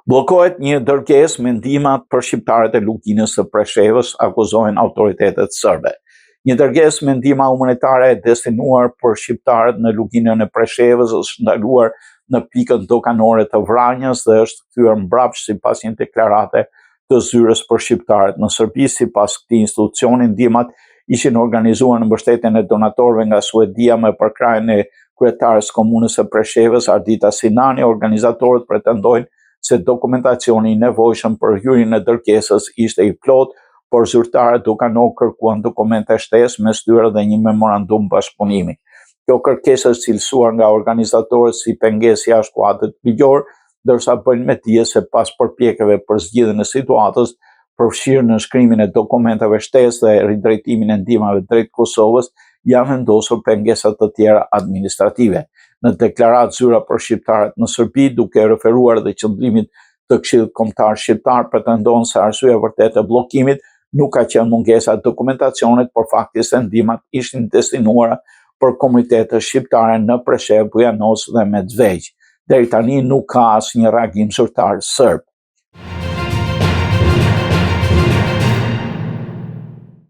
Bllokohet një dërgesë me ndihmat për shqiptarët e Lukinës së Preshevës, akuzojnë autoritetet serbe. Një dërgesë me ndihma humanitare e destinuar për shqiptarët në Lukinën e Preshevës është ndaluar në pikën doganore të Vranjës dhe është kthyer mbrapsht sipas një deklarate të zyrës për shqiptarët në Serbi. Sipas këtij institucioni, ndihmat ishin organizuar në mbështetjen e donatorëve nga Suedia me përkrahjen e kryetarës komunës së Preshevës, Ardita Sinani. Organizatorët pretendojnë se dokumentacioni i nevojshëm për hyrjen e dërgesës ishte i plot, por zyrtarët doganor kërkuan dokumente shtesë, mes tyre dhe një memorandum bashkëpunimi. Kjo kërkesë është cilësuar nga organizatorët si pengesë jashtë kuadrit ligjor, ndërsa bëjnë me dije se pas përpjekjeve për zgjidhjen e situatës, përfshirë në shkrimin e dokumenteve shtesë dhe ridrejtimin e ndihmave drejt Kosovës, janë vendosur pengesa të tjera administrative. Në deklaratë, zyra për shqiptarët në Serbi, duke referuar dhe qëndrimit të Këshillit Kombëtar Shqiptar, pretendon se arsyeja e vërtetë e bllokimit nuk ka qenë mungesa e dokumentacionit, por fakti se ndihmat ishin destinuara për komunitetet shqiptare në Preshevë, Bujanoz dhe Medvegjë. Deri tani nuk ka asnjë reagim zyrtar serb.